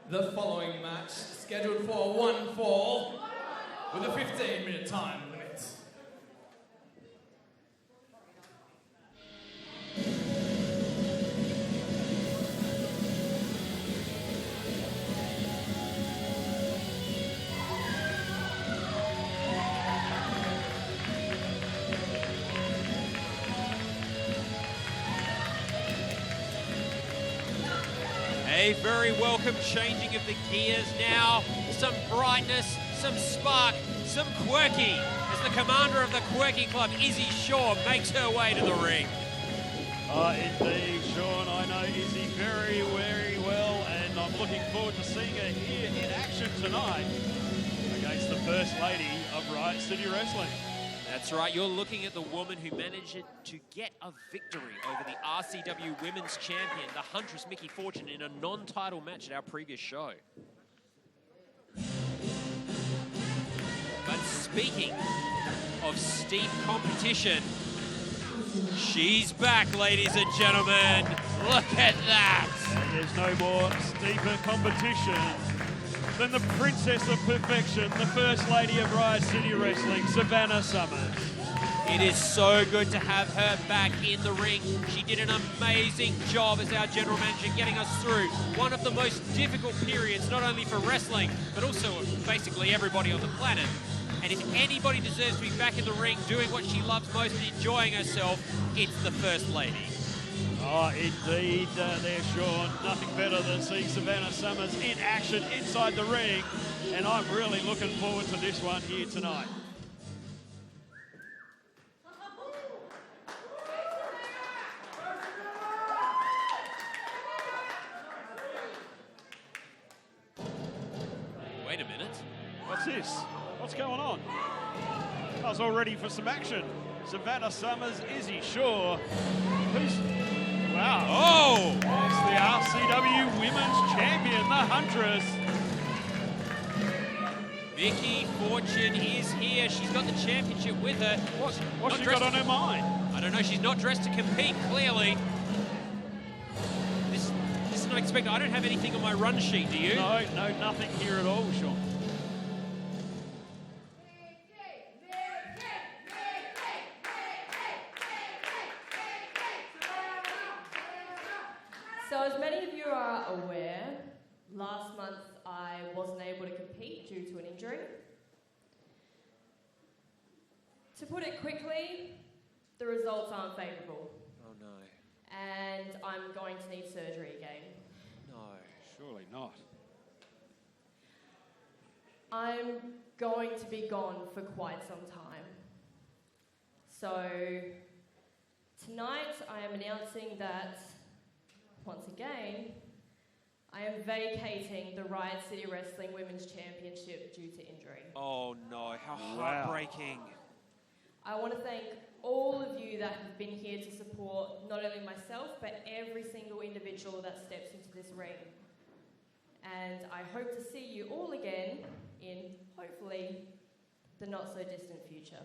The following match, scheduled for one fall, with a 15-minute time limit. A very welcome changing of the gears now. Some brightness, some spark, some quirky as the commander of the Quirky Club, Izzy Shaw, makes her way to the ring. Indeed, Sean, I know Izzy very, very well, and I'm looking forward to seeing her here in action tonight against the First Lady of Riot City Wrestling. That's right, you're looking at the woman who managed to get a victory over the RCW Women's Champion, the Huntress Miki Fortune, in a non-title match at our previous show. But speaking of steep competition, she's back, ladies and gentlemen. Look at that. And there's no more steeper competition than the Princess of Perfection, the First Lady of Riot City Wrestling, Savannah Summers. It is so good to have her back in the ring. She did an amazing job as our general manager, getting us through one of the most difficult periods, not only for wrestling, but also basically everybody on the planet. And if anybody deserves to be back in the ring doing what she loves most and enjoying herself, it's the First Lady. Oh, indeed, there, Sean. Nothing better than seeing Savannah Summers in action inside the ring. And I'm really looking forward to this one here tonight. Wait a minute. What's this? What's going on? I was all ready for some action. Savannah Summers, Izzy Shaw. Wow. Oh! It's the RCW Women's Champion, the Huntress. Miki Fortune is here. She's got the championship with her. What's she got on her mind? I don't know. She's not dressed to compete, clearly. This is not expected. I don't have anything on my run sheet, do you? No, nothing here at all, Sean. So as many of you are aware, last month I wasn't able to compete due to an injury. To put it quickly, the results aren't favourable. Oh no. And I'm going to need surgery again. No. Surely not. I'm going to be gone for quite some time. So tonight I am announcing that once again, I am vacating the Riot City Wrestling Women's Championship due to injury. Oh no, how heartbreaking. I want to thank all of you that have been here to support not only myself, but every single individual that steps into this ring. And I hope to see you all again in, hopefully, the not-so-distant future.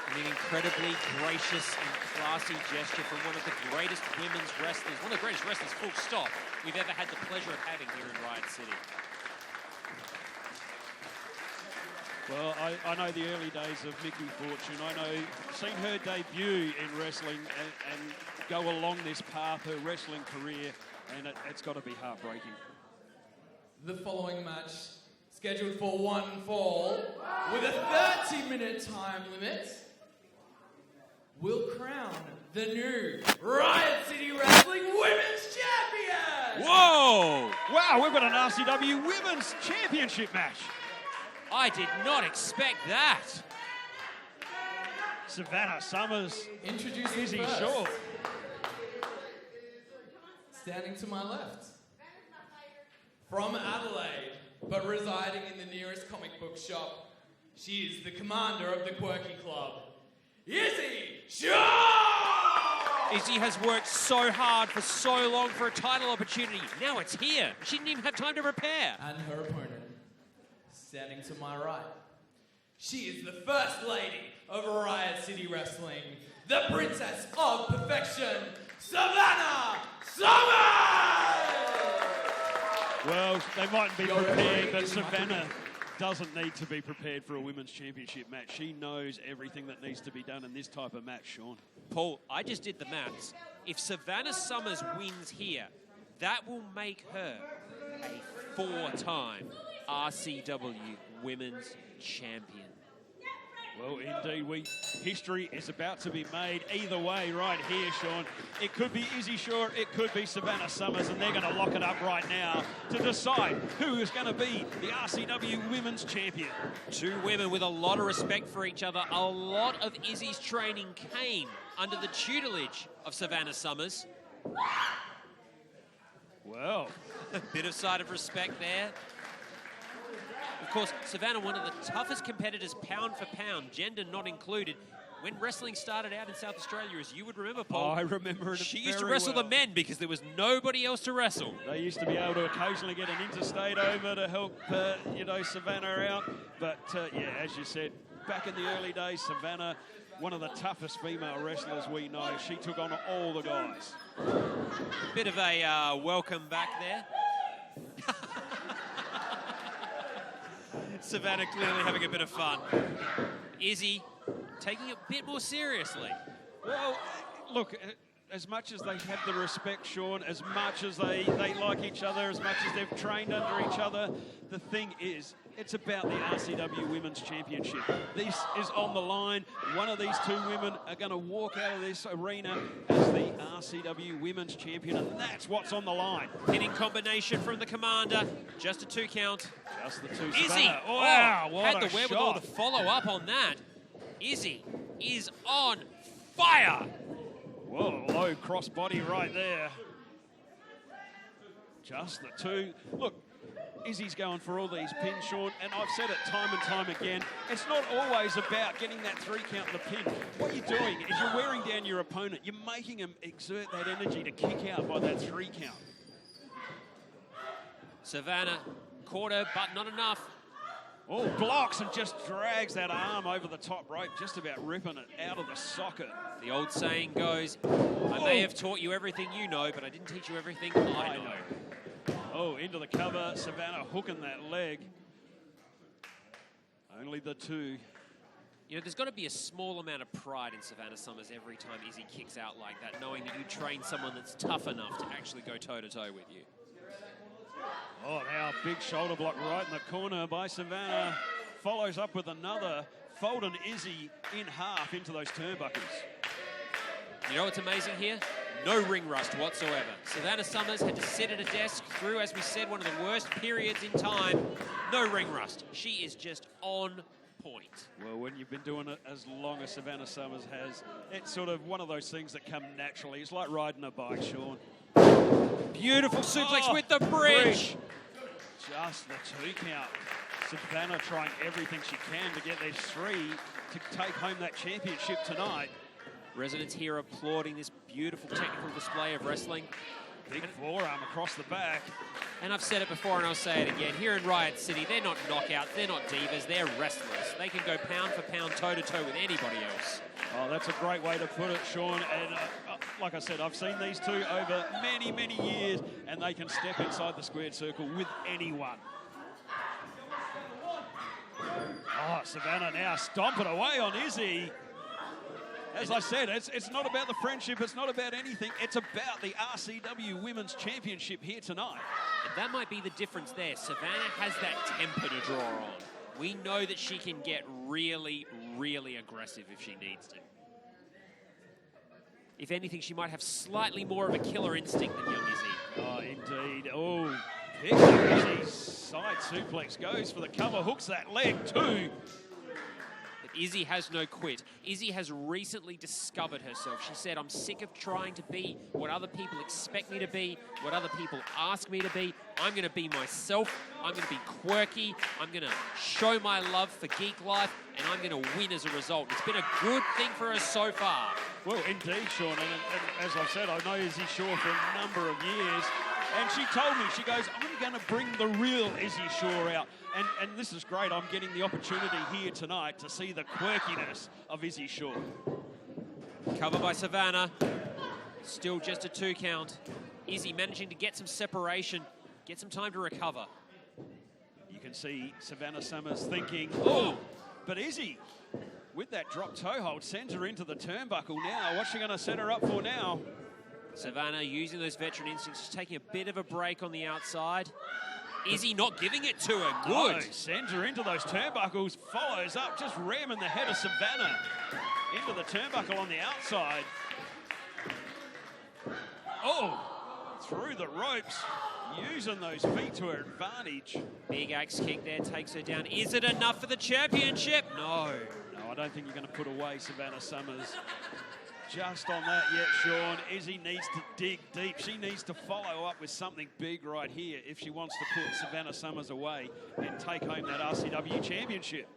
An incredibly gracious and classy gesture from one of the greatest women's wrestlers, one of the greatest wrestlers, full stop, we've ever had the pleasure of having here in Riot City. Well, I know the early days of Miki Fortune. I know, seen her debut in wrestling and go along this path, her wrestling career, and it's got to be heartbreaking. The following match, scheduled for one fall, with a 30-minute time limit, will crown the new Riot City Wrestling Women's Champion! Whoa! Wow, we've got an RCW Women's Championship match. I did not expect that. Savannah Summers, Introducing Izzy first, Shaw. standing to my left, from Adelaide, but residing in the nearest comic book shop, she is the commander of the Quirky Club, Izzy Shaw! Izzy has worked so hard for so long for a title opportunity. Now it's here. She didn't even have time to prepare. And her opponent, standing to my right, she is the First Lady of Riot City Wrestling, the Princess of Perfection, Savannah Summers! Well, they mightn't be prepared, but Savannah doesn't need to be prepared for a women's championship match. She knows everything that needs to be done in this type of match, Sean. Paul, I just did the maths. If Savannah Summers wins here, that will make her a 4-time RCW Women's Champion. Well, indeed, history is about to be made either way right here, Sean. It could be Izzy Shaw, it could be Savannah Summers, and they're going to lock it up right now to decide who is going to be the RCW Women's Champion. Two women with a lot of respect for each other. A lot of Izzy's training came under the tutelage of Savannah Summers. Well, a bit of side of respect there. Of course, Savannah, one of the toughest competitors pound for pound, gender not included. When wrestling started out in South Australia, as you would remember, Paul. Oh, I remember it. She used to wrestle the men because there was nobody else to wrestle. They used to be able to occasionally get an interstate over to help, Savannah out. But, yeah, as you said, back in the early days, Savannah, one of the toughest female wrestlers we know. She took on all the guys. Bit of a welcome back there. Savannah clearly having a bit of fun. Izzy taking it a bit more seriously. Well, look, as much as they have the respect, Sean, as much as they like each other, as much as they've trained under each other, the thing is, it's about the RCW Women's Championship. This is on the line. One of these two women are going to walk out of this arena as the RCW Women's Champion, and that's what's on the line. Pinning combination from the commander. Just a 2 count. Just the 2. Izzy! Savannah. Wow, what had a the wherewithal shot. to follow up on that. Izzy is on fire. Whoa, low crossbody right there. Just the 2. Look, Izzy's going for all these pins, Sean, and I've said it time and time again, it's not always about getting that 3 count in the pin. What you're doing is you're wearing down your opponent. You're making him exert that energy to kick out by that 3 count. Savannah caught her, but not enough. Oh, blocks and just drags that arm over the top rope, just about ripping it out of the socket. The old saying goes, I may have taught you everything you know, but I didn't teach you everything I know. Oh, into the cover, Savannah hooking that leg. Only the 2. You know, there's got to be a small amount of pride in Savannah Summers every time Izzy kicks out like that, knowing that you train someone that's tough enough to actually go toe-to-toe with you. Oh, now big shoulder block right in the corner by Savannah. Follows up with another, folding Izzy in half into those turnbuckles. You know what's amazing here? No ring rust whatsoever. Savannah Summers had to sit at a desk through, as we said, one of the worst periods in time. No ring rust. She is just on point. Well, when you've been doing it as long as Savannah Summers has, it's sort of one of those things that come naturally. It's like riding a bike, Sean. Beautiful suplex with the bridge. Just the 2 count. Savannah trying everything she can to get these 3 to take home that championship tonight. Residents here applauding this beautiful technical display of wrestling. Big forearm across the back. And I've said it before and I'll say it again. Here in Riot City, they're not knockouts, they're not divas, they're wrestlers. They can go pound for pound, toe-to-toe with anybody else. Oh, that's a great way to put it, Sean. And like I said, I've seen these two over many, many years, and they can step inside the squared circle with anyone. Oh, Savannah now stomping away on Izzy. As I said, it's not about the friendship, it's not about anything, it's about the RCW Women's Championship here tonight. And that might be the difference there. Savannah has that temper to draw on. We know that she can get really, really aggressive if she needs to. If anything, she might have slightly more of a killer instinct than young Izzy. Oh, indeed. Oh, pick up Izzy's side suplex, goes for the cover, hooks that leg too. Izzy has no quit. Izzy has recently discovered herself. She said, I'm sick of trying to be what other people expect me to be, what other people ask me to be. I'm going to be myself. I'm going to be quirky. I'm going to show my love for geek life, and I'm going to win as a result. It's been a good thing for her so far. Well, indeed, Sean. And as I've said, I know Izzy Shaw for a number of years. And she told me, she goes, I'm going to bring the real Izzy Shaw out. And this is great. I'm getting the opportunity here tonight to see the quirkiness of Izzy Shaw. Cover by Savannah. Still just a 2 count. Izzy managing to get some separation, Get some time to recover. You can see Savannah Summers thinking, oh, but Izzy, with that drop toe hold, sends her into the turnbuckle now. What's she going to set her up for now? Savannah using those veteran instincts, just taking a bit of a break on the outside. Izzy not giving it to her. Good. No, sends her into those turnbuckles, follows up, just ramming the head of Savannah into the turnbuckle on the outside. Oh, through the ropes, using those feet to her advantage. Big axe kick there takes her down. Is it enough for the championship? No. No, I don't think you're going to put away Savannah Summers just on that yet, Sean. Izzy needs to dig deep. She needs to follow up with something big right here if she wants to put Savannah Summers away and take home that RCW championship.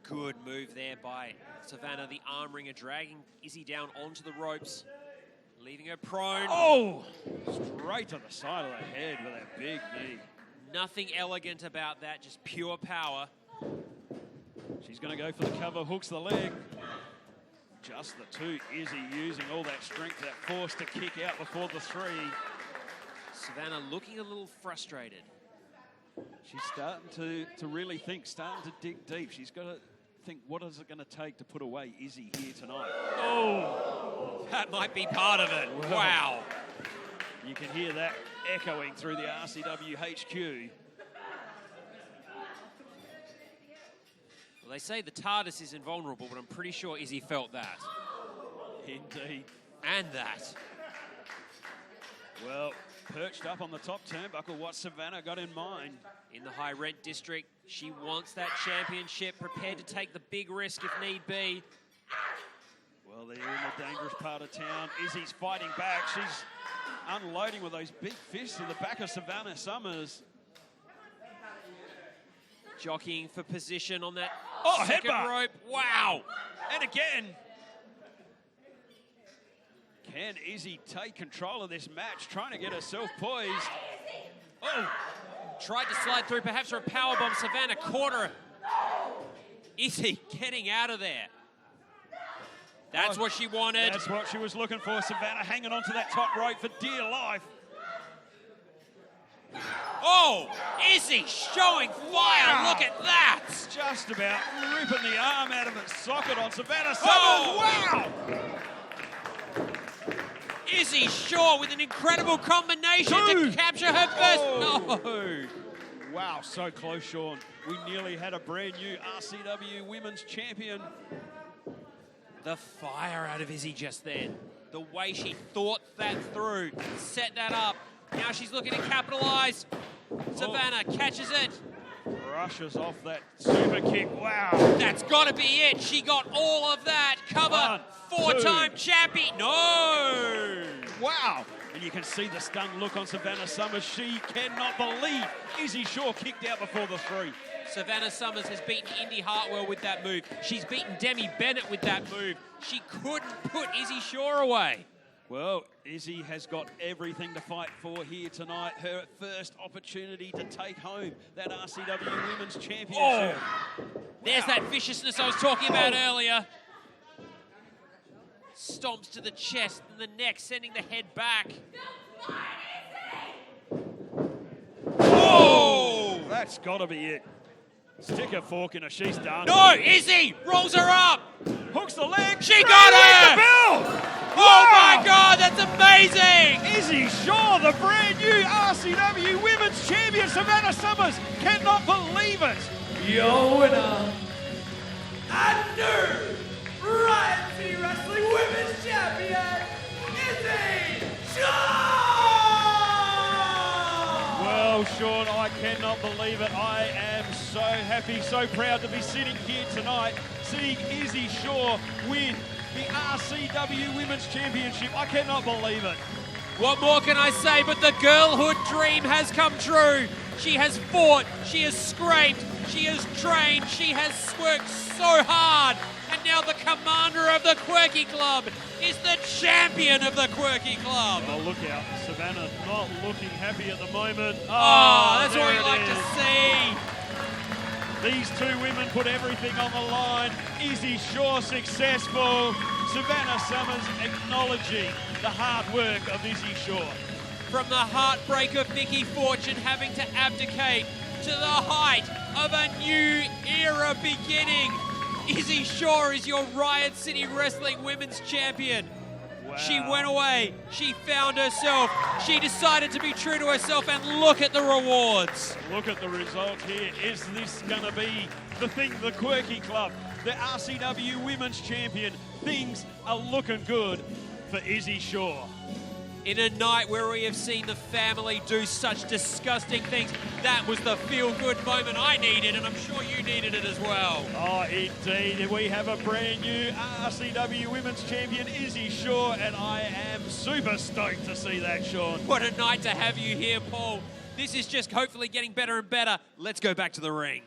Good move there by Savannah, the arm ringer, dragging Izzy down onto the ropes, leaving her prone. Oh, straight to the side of the head with that big knee. Nothing elegant about that, just pure power. She's going to go for the cover, hooks the leg. Just the two. Izzy using all that strength, that force to kick out before the three. Savannah looking a little frustrated. She's starting to really think, starting to dig deep. She's got to think, what is it going to take to put away Izzy here tonight? Oh, that might be part of it. Well, wow. You can hear that echoing through the RCW HQ. Well, they say the TARDIS is invulnerable, but I'm pretty sure Izzy felt that. Indeed. And that. Well, perched up on the top turnbuckle, what Savannah got in mind. In the high rent district, she wants that championship, prepared to take the big risk if need be. Well, they're in the dangerous part of town. Izzy's fighting back. She's unloading with those big fists to the back of Savannah Summers. Jockeying for position on that second rope. Wow. And again. Can Izzy take control of this match, trying to get herself poised? Oh, tried to slide through, perhaps for a powerbomb. Savannah caught her. Izzy getting out of there. That's what she wanted. That's what she was looking for. Savannah hanging onto that top rope for dear life. Oh, Izzy showing fire. Wow. Look at that. Just about ripping the arm out of its socket on Savannah Summers. Oh. Wow. Izzy Shaw with an incredible combination to capture her first. Oh. No. Wow, so close, Sean. We nearly had a brand new RCW Women's Champion. The fire out of Izzy just then. The way she thought that through, set that up. Now she's looking to capitalize. Savannah catches it. Brushes off that super kick. Wow. That's got to be it. She got all of that. Cover. Four-time champion. No. Wow. And you can see the stunned look on Savannah Summers. She cannot believe Izzy Shaw kicked out before the three. Savannah Summers has beaten Indy Hartwell with that move. She's beaten Demi Bennett with that move. She couldn't put Izzy Shaw away. Well, Izzy has got everything to fight for here tonight. Her first opportunity to take home that RCW Women's Championship. Oh. There's that viciousness I was talking about earlier. Stomps to the chest and the neck, sending the head back. Oh! That's got to be it. Stick a fork in her. She's done. No, Izzy rolls her up. Hooks the leg. She got her. The bell. Oh my God, that's amazing. Izzy Shaw, the brand new RCW Women's Champion. Savannah Summers cannot believe it. Your winner, and new Riot Wrestling Women's Champion, Izzy Shaw! Well, Sean, I cannot believe it. I am so happy, so proud to be sitting here tonight, seeing Izzy Shaw win the RCW Women's Championship. I cannot believe it. What more can I say, but the girlhood dream has come true. She has fought, she has scraped, she has trained, she has worked so hard. And now the commander of the Quirky Club is the champion of the Quirky Club. Oh, look out. Savannah not looking happy at the moment. Oh, that's what we like to see. These two women put everything on the line. Izzy Shaw successful. Savannah Summers acknowledging the hard work of Izzy Shaw. from the heartbreak of Miki Fortune having to abdicate to the height of a new era beginning. Izzy Shaw is your Riot City Wrestling Women's Champion. Wow. She went away, she found herself, she decided to be true to herself, and look at the rewards. Look at the result here. Is this going to be the thing, the Quirky Club, the RCW Women's Champion? Things are looking good for Izzy Shaw. In a night where we have seen the family do such disgusting things, that was the feel-good moment I needed, and I'm sure you needed it as well. Oh, indeed. We have a brand new RCW Women's Champion, Izzy Shaw, and I am super stoked to see that, Sean. What a night to have you here, Paul. This is just hopefully getting better and better. Let's go back to the ring.